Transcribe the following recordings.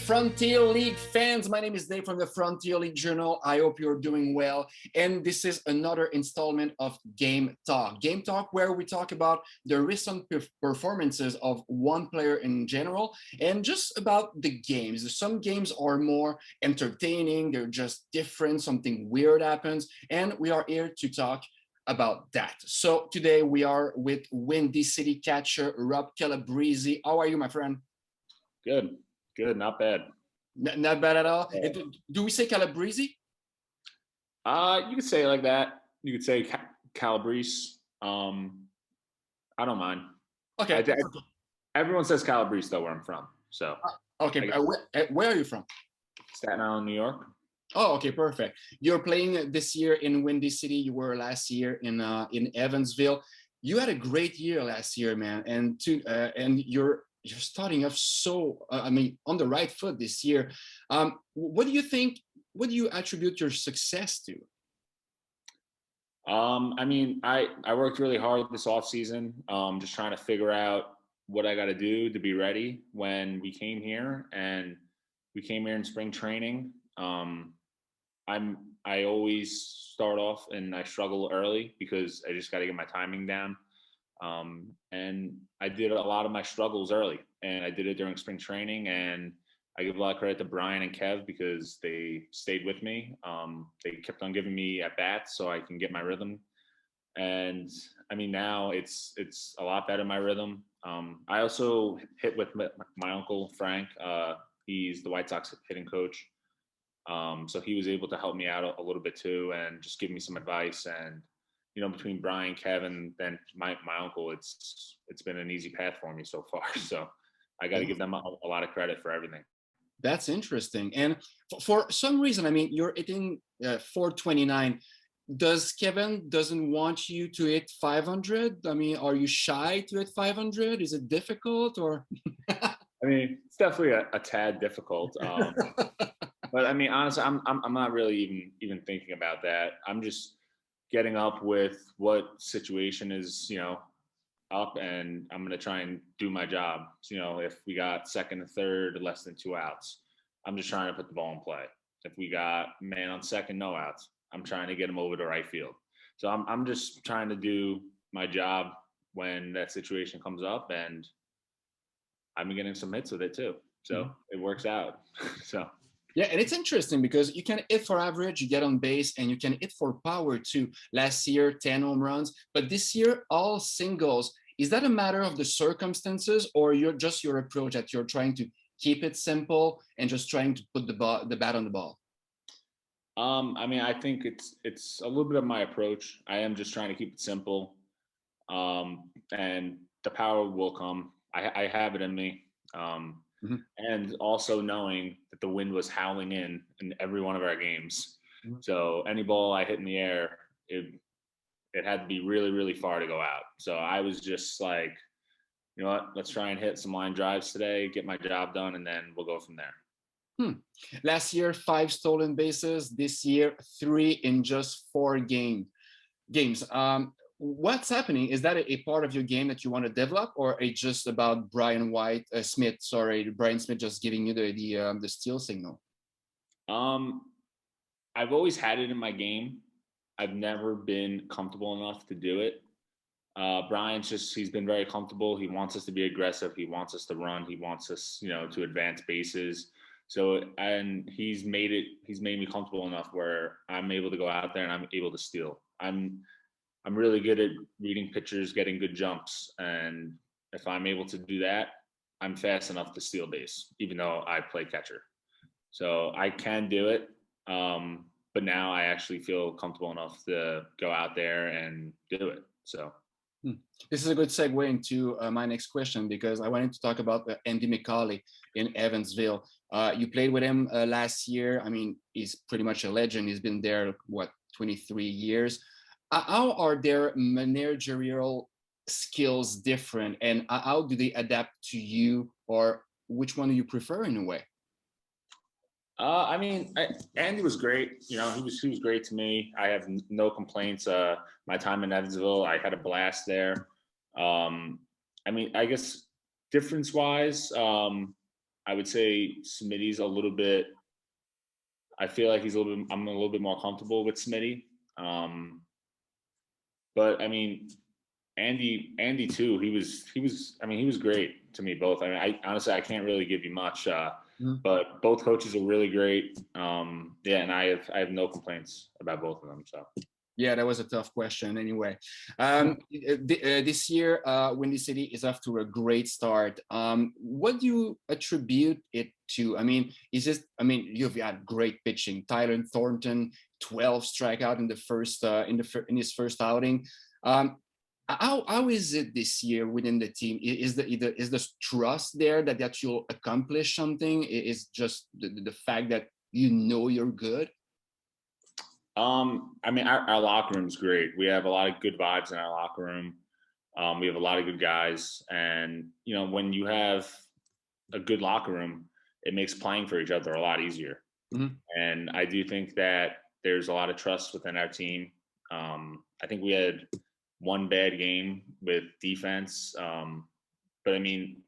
Frontier League fans, my name is Dave from the Frontier League Journal. I hope you're doing well. And this is another installment of Game Talk. Game Talk, where we talk about the recent performances of one player in general and just about the games. Some games are more entertaining, they're just different, something weird happens, and we are here to talk about that. So today we are with Windy City catcher Rob Calabrese. How are you, my friend? Good, not bad. Not bad at all. Do we say Calabrese? You could say it like that. You could say Calabrese. I don't mind. Okay. Everyone says Calabrese though, where I'm from. So. Okay. Where are you from? Staten Island, New York. Oh, okay, perfect. You're playing this year in Windy City. You were last year in Evansville. You had a great year last year, man, and you're starting off on the right foot this year. What do you think? What do you attribute your success to? I worked really hard this offseason, just trying to figure out what I got to do to be ready when we came here, and we came here in spring training. I always start off and I struggle early because I just got to get my timing down. And I did a lot of my struggles early, and I did it during spring training, and I give a lot of credit to Brian and Kev because they stayed with me. They kept on giving me at bats so I can get my rhythm. And I mean, now it's a lot better, my rhythm. I also hit with my uncle, Frank. He's the White Sox hitting coach. So he was able to help me out a little bit too, and just give me some advice. And between Brian, Kevin, then my uncle, it's been an easy path for me so far. So I got to give them a lot of credit for everything. That's interesting. And for some reason, I mean, you're hitting 429. Does Kevin doesn't want you to hit 500? I mean, are you shy to hit 500? Is it difficult or? I mean, it's definitely a tad difficult. But I mean, honestly, I'm not really even thinking about that. I'm just getting up with what situation is, up, and I'm going to try and do my job. So, if we got second and third, less than 2 outs, I'm just trying to put the ball in play. If we got man on second, no outs, I'm trying to get him over to right field. So I'm just trying to do my job when that situation comes up, and I've been getting some hits with it too. So it works out. So. Yeah, and it's interesting because you can hit for average, you get on base, and you can hit for power too. Last year, 10 home runs, but this year, all singles. Is that a matter of the circumstances, or your approach that you're trying to keep it simple and just trying to put the bat on the ball? I mean, I think it's a little bit of my approach. I am just trying to keep it simple, and the power will come. I have it in me. And also knowing that the wind was howling in every one of our games. So any ball I hit in the air, it had to be really, really far to go out. So I was just like, you know what, let's try and hit some line drives today, get my job done, and then we'll go from there. Last year, 5 stolen bases. This year, 3 in just 4 games. What's happening? Is that a part of your game that you want to develop, or it's just about Brian Smith just giving you the steal signal? I've always had it in my game. I've never been comfortable enough to do it. Brian's he's been very comfortable. He wants us to be aggressive. He wants us to run. He wants us, to advance bases. So, and he's made me comfortable enough where I'm able to go out there and I'm able to steal. I'm really good at reading pitchers, getting good jumps. And if I'm able to do that, I'm fast enough to steal base, even though I play catcher. So I can do it. But now I actually feel comfortable enough to go out there and do it. So. This is a good segue into my next question, because I wanted to talk about Andy MacCauley in Evansville. You played with him last year. I mean, he's pretty much a legend. He's been there, 23 years. How are their managerial skills different, and how do they adapt to you, or which one do you prefer in a way? I mean, Andy was great. He was great to me. I have no complaints. My time in Evansville, I had a blast there. I mean, I guess difference-wise, I would say Smitty's a little bit. I feel like I'm a little bit more comfortable with Smitty. But I mean, Andy too. He was great to me both. I mean, I honestly I can't really give you much, but both coaches are really great. Yeah, and I have no complaints about both of them. So. Yeah, that was a tough question anyway. This year, Windy City is off to a great start. What do you attribute it to? I mean, you've got great pitching. Tyler Thornton, 12 strikeout in the first in his first outing. How is it this year within the team? Is the trust there that you'll accomplish something? Is just the fact that you know you're good? I mean, our locker room's great. We have a lot of good vibes in our locker room. We have a lot of good guys, and when you have a good locker room, it makes playing for each other a lot easier. Mm-hmm. And I do think that there's a lot of trust within our team. I think we had one bad game with defense, but I mean,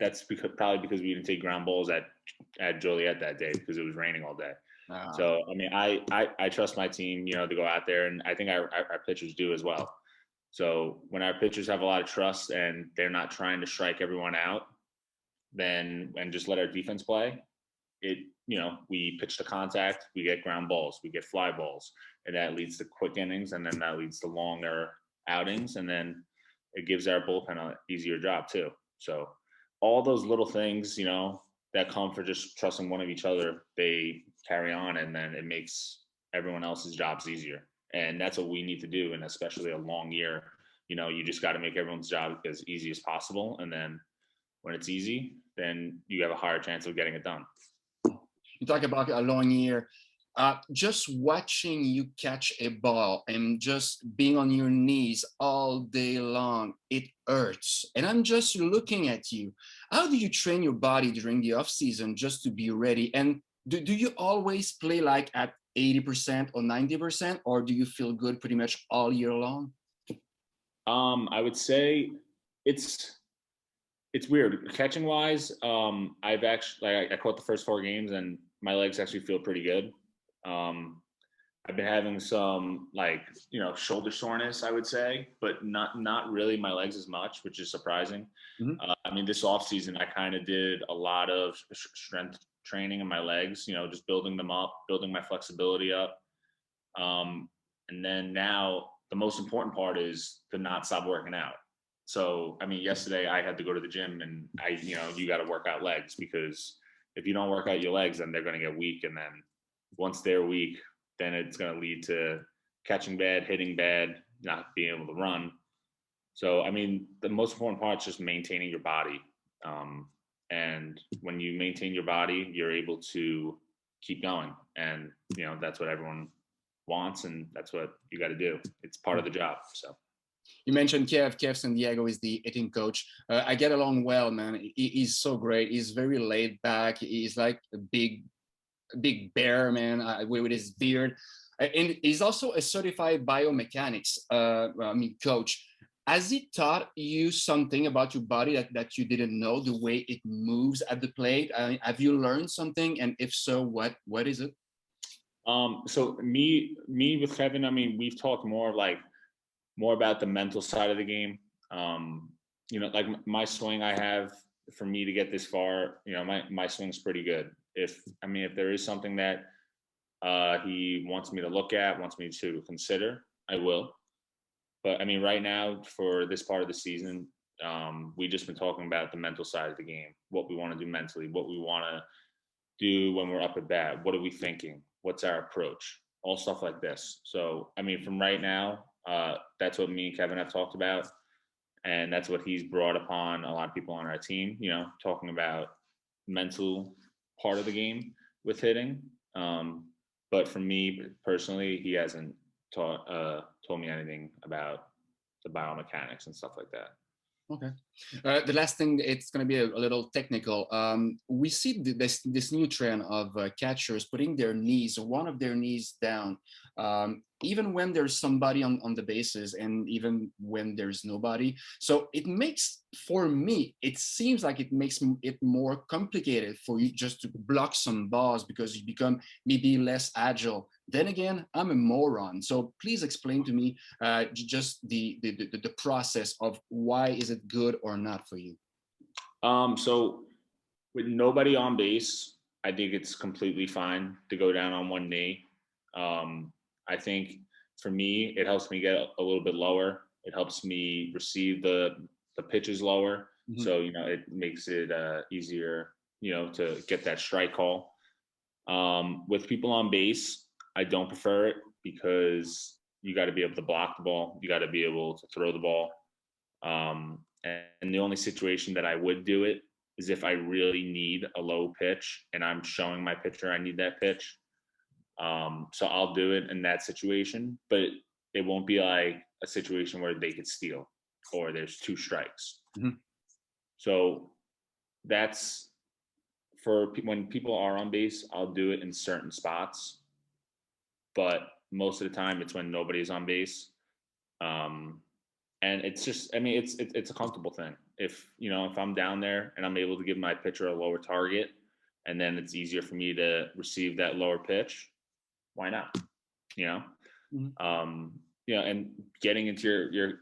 that's probably because we didn't take ground balls at Joliet that day because it was raining all day. So, I mean, I trust my team, to go out there, and I think our pitchers do as well. So when our pitchers have a lot of trust and they're not trying to strike everyone out, and just let our defense play, we pitch to contact, we get ground balls, we get fly balls, and that leads to quick innings, and then that leads to longer outings, and then it gives our bullpen an easier job too. So all those little things, that come for just trusting one of each other, they carry on, and then it makes everyone else's jobs easier. And that's what we need to do. And especially a long year, you just got to make everyone's job as easy as possible. And then when it's easy, then you have a higher chance of getting it done. You talk about a long year. Just watching you catch a ball and just being on your knees all day long, it hurts. And I'm just looking at you. How do you train your body during the off season just to be ready? And do you always play like at 80% or 90%, or do you feel good pretty much all year long? I would say it's weird. Catching wise, I've actually I caught the first 4 games and my legs actually feel pretty good. I've been having some shoulder soreness, I would say, but not really my legs as much, which is surprising. Mm-hmm. I mean, this off season, I kind of did a lot of strength training in my legs, just building them up, building my flexibility up. And then now the most important part is to not stop working out. So, I mean, yesterday I had to go to the gym, and you got to work out legs, because if you don't work out your legs, then they're going to get weak. And then once they're weak, then it's going to lead to catching bad, hitting bad, not being able to run. So, I mean, the most important part is just maintaining your body. And when you maintain your body, you're able to keep going. And, that's what everyone wants, and that's what you got to do. It's part of the job. So. You mentioned Kev San Diego is the hitting coach. I get along well, man. He's so great. He's very laid back. He's like a big bear, man, with his beard. And he's also a certified biomechanics coach. Has he taught you something about your body that you didn't know, the way it moves at the plate? Have you learned something? And if so, what is it? So me with Kevin, I mean, we've talked more about the mental side of the game. Like my swing I have, for me to get this far, my swing's pretty good. If there is something that he wants me to look at, wants me to consider, I will. But I mean, right now for this part of the season, we've just been talking about the mental side of the game, what we want to do mentally, what we want to do when we're up at bat, what are we thinking, what's our approach, all stuff like this. So, I mean, from right now, that's what me and Kevin have talked about. And that's what he's brought upon a lot of people on our team, talking about mental part of the game with hitting. But for me personally, he hasn't told me anything about the biomechanics and stuff like that. Okay. The last thing, it's going to be a little technical. We see this new trend of catchers putting one of their knees down even when there's somebody on the bases and even when there's nobody. So it makes, for me, it seems like it makes it more complicated for you just to block some balls because you become maybe less agile. Then again, I'm a moron. So please explain to me just the process of why is it good or not for you? So with nobody on base, I think it's completely fine to go down on one knee. I think for me, it helps me get a little bit lower. It helps me receive the pitches lower. Mm-hmm. So, it makes it easier, to get that strike call. With people on base, I don't prefer it because you got to be able to block the ball. You got to be able to throw the ball. And the only situation that I would do it is if I really need a low pitch and I'm showing my pitcher I need that pitch. So I'll do it in that situation, but it won't be like a situation where they could steal or there's 2 strikes. Mm-hmm. So that's for when people are on base, I'll do it in certain spots, but most of the time it's when nobody's on base. And it's just, it's a comfortable thing. If I'm down there and I'm able to give my pitcher a lower target and then it's easier for me to receive that lower pitch, why not? Mm-hmm. And getting into your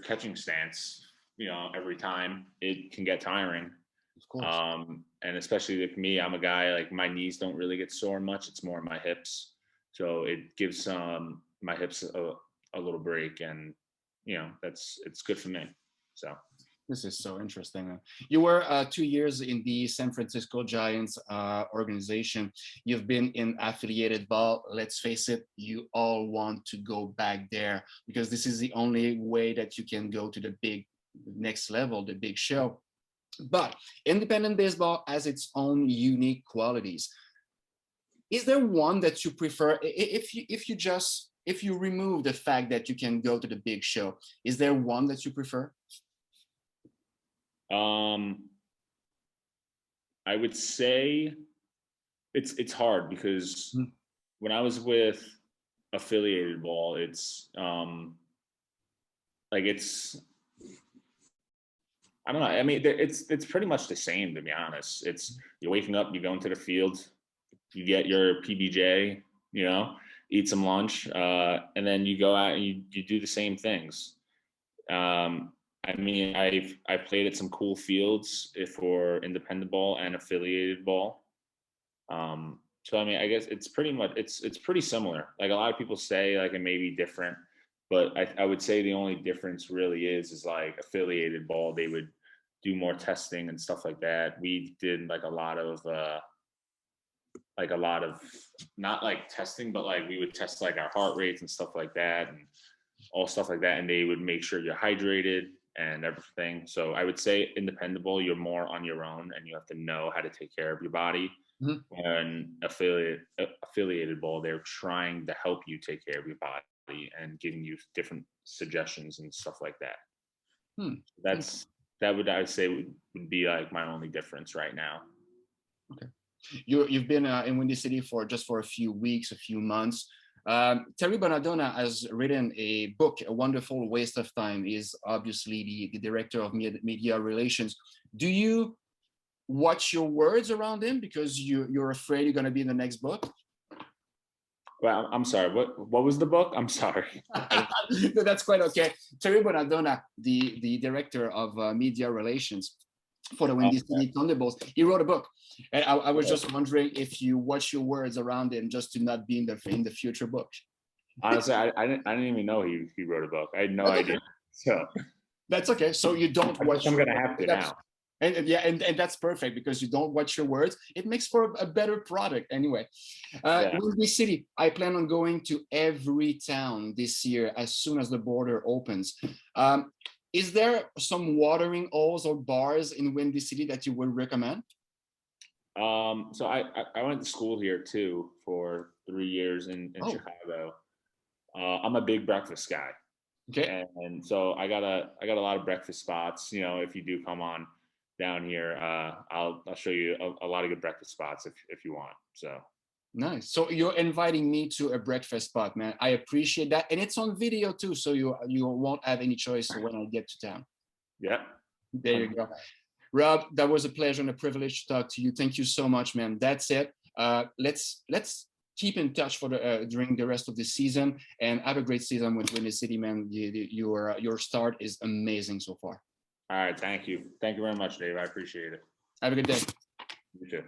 catching stance, every time, it can get tiring. Of course. And especially with me, I'm a guy, like my knees don't really get sore much. It's more my hips. So it gives my hips a little break, and it's good for me. So this is so interesting. You were 2 years in the San Francisco Giants organization. You've been in affiliated ball. Let's face it, you all want to go back there because this is the only way that you can go to the big next level, the big show. But independent baseball has its own unique qualities. Is there one that you prefer? If you remove the fact that you can go to the big show, is there one that you prefer? I would say it's hard because when I was with affiliated ball, it's I don't know. It's pretty much the same, to be honest. It's you're waking up, you go into the field, you get your PBJ, eat some lunch, and then you go out and you do the same things. I've played at some cool fields for independent ball and affiliated ball. So I guess it's pretty much it's pretty similar. Like a lot of people say, like it may be different, but I would say the only difference really is like affiliated ball. They would do more testing and stuff like that. We did like a lot of not like testing, but like we would test like our heart rates and stuff like that and all stuff like that. And they would make sure you're hydrated and everything. So I would say independent ball, you're more on your own and you have to know how to take care of your body. Mm-hmm. And affiliated ball, they're trying to help you take care of your body and giving you different suggestions and stuff like that. That would, I say, would be like my only difference right now. Okay. You've been in Windy City for a few weeks, a few months. Terry Bonadonna has written a book, A Wonderful Waste of Time. He's obviously the director of media relations. Do you watch your words around him because you're afraid you're going to be in the next book? Well, I'm sorry. What was the book? I'm sorry. No, that's quite okay. Terry Bonadonna, the director of media relations for the Windy City Thunderbolts, he wrote a book. And I was just wondering if you watch your words around him just to not be in the future book. Honestly, I didn't even know he wrote a book. I had no idea. Okay. So that's okay. So you don't watch. I'm gonna have to now. And that's perfect because you don't watch your words. It makes for a better product anyway. Windy City, I plan on going to every town this year as soon as the border opens. Is there some watering holes or bars in Windy City that you would recommend? So I went to school here too for 3 years in Chicago. I'm a big breakfast guy. Okay. And so I got a lot of breakfast spots. If you do come on down here, I'll show you a lot of good breakfast spots if you want. So Nice. So you're inviting me to a breakfast spot, man. I appreciate that, and it's on video too, so you won't have any choice when I get to town. Yeah. There you go. Rob, that was a pleasure and a privilege to talk to you. Thank you so much, man. That's it. Let's keep in touch for the during the rest of the season, and have a great season with Windy City, man. Your start is amazing so far. All right. Thank you. Thank you very much, Dave. I appreciate it. Have a good day. You too.